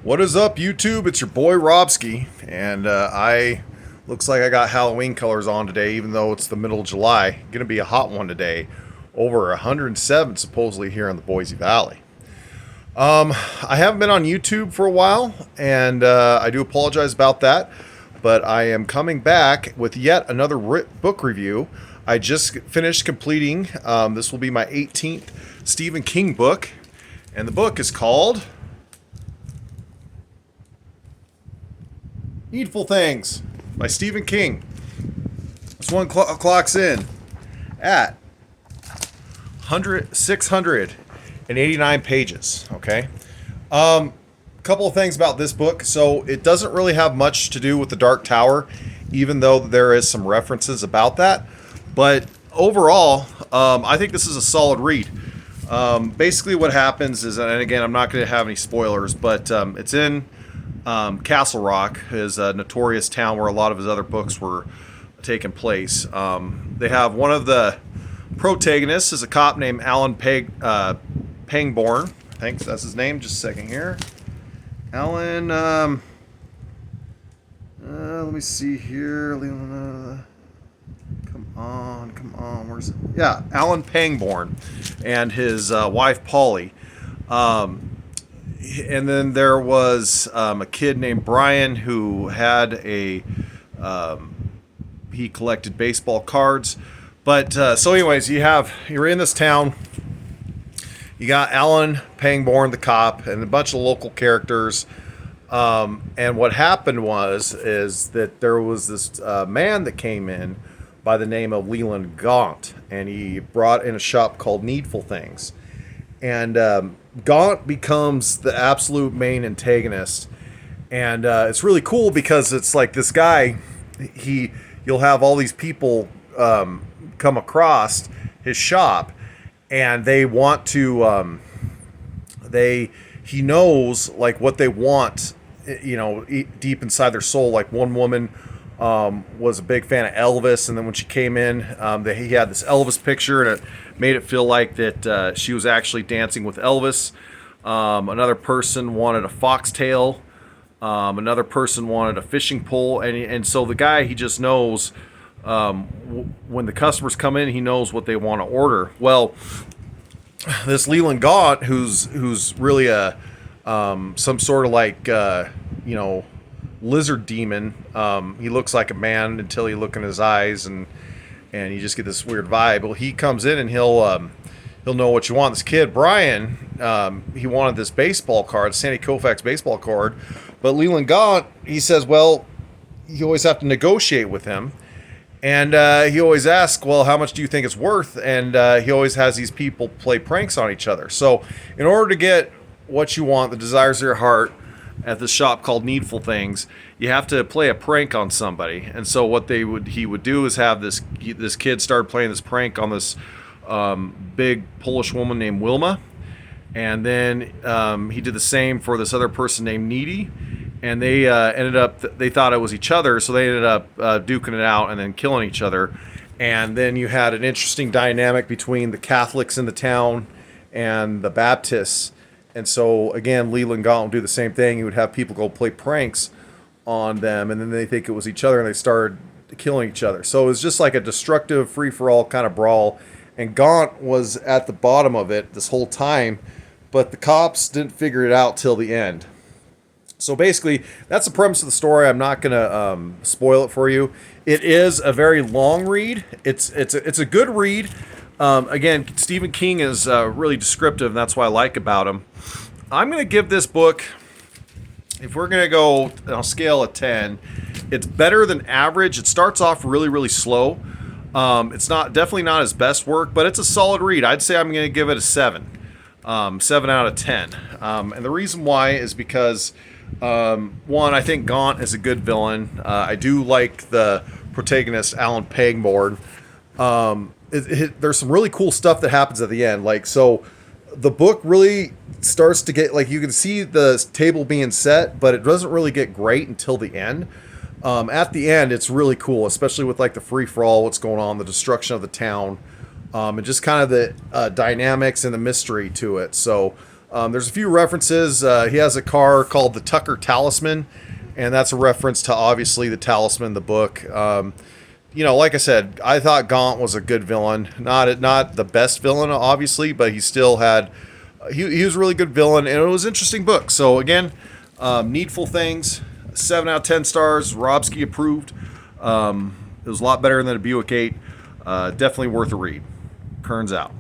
What is up, YouTube? It's your boy Robski, and I looks like I got Halloween colors on today, even though it's the middle of July. Gonna be a hot one today. Over 107 supposedly here in the Boise Valley. I haven't been on YouTube for a while, and I do apologize about that. But I am coming back with yet another book review. I just finished completing. This will be my 18th Stephen King book, and the book is called Needful Things by Stephen King. This one clocks in at 689 pages. Okay. Couple of things about this book. So it doesn't really have much to do with the Dark Tower, even though there is some references about that. But overall, I think this is a solid read. Basically what happens is, and again, I'm not going to have any spoilers, but it's in Castle Rock, is a notorious town where a lot of his other books were taking place. They have one of the protagonists is a cop named Alan Pangborn. I think that's his name. Just a second here. Alan, let me see here. Come on, where's it? Yeah, Alan Pangborn and his wife Polly. And then there was a kid named Brian who had he collected baseball cards. But so anyways, you're in this town. You got Alan Pangborn, the cop, and a bunch of local characters. And what happened is that there was this man that came in by the name of Leland Gaunt, and he brought in a shop called Needful Things. And Gaunt becomes the absolute main antagonist. And it's really cool because it's like this guy, you'll have all these people come across his shop, and they want to he knows like what they want, deep inside their soul. Like one woman was a big fan of Elvis, and then when she came in, he had this Elvis picture, and it made it feel like that she was actually dancing with Elvis. Another person wanted a foxtail. Another person wanted a fishing pole, and so the guy, he just knows when the customers come in, he knows what they want to order. Well, this Leland Gaunt, who's really a some sort of like lizard demon. He looks like a man until you look in his eyes, and you just get this weird vibe. Well, he comes in and he'll know what you want. This kid Brian, he wanted this baseball card, Sandy Koufax baseball card, but Leland Gaunt, he says, well, you always have to negotiate with him. And he always asks, well, how much do you think it's worth? And he always has these people play pranks on each other. So in order to get what you want, the desires of your heart, at this shop called Needful Things, you have to play a prank on somebody. And so what he would do is have this kid start playing this prank on this big Polish woman named Wilma. And then he did the same for this other person named Needy. And they they thought it was each other, so they ended up duking it out and then killing each other. And then you had an interesting dynamic between the Catholics in the town and the Baptists. And so, again, Leland Gaunt would do the same thing. He would have people go play pranks on them, and then they think it was each other, and they started killing each other. So it was just like a destructive, free-for-all kind of brawl. And Gaunt was at the bottom of it this whole time, but the cops didn't figure it out till the end. So basically, that's the premise of the story. I'm not going to spoil it for you. It is a very long read. It's a good read. Again, Stephen King is really descriptive, and that's what I like about him. I'm going to give this book, if we're going to go on a scale of 10, it's better than average. It starts off really, really slow. It's definitely not his best work, but it's a solid read. I'd say I'm going to give it a 7. 7 out of 10. And the reason why is because one, I think Gaunt is a good villain. I do like the protagonist, Alan Pangborn. There's some really cool stuff that happens at the end. Like, so the book really starts to get, like, you can see the table being set, but it doesn't really get great until the end. At the end, it's really cool, especially with like the free-for-all, what's going on, the destruction of the town, and just kind of the dynamics and the mystery to it. So There's a few references. He has a car called the Tucker Talisman, and that's a reference to obviously the Talisman, the book. Like I said, I thought Gaunt was a good villain. Not the best villain, obviously, but he still had. He was a really good villain, and it was an interesting book. So again, Needful Things, 7 out of 10 stars. Robsky approved. It was a lot better than a Buick 8. Definitely worth a read. Kearns out.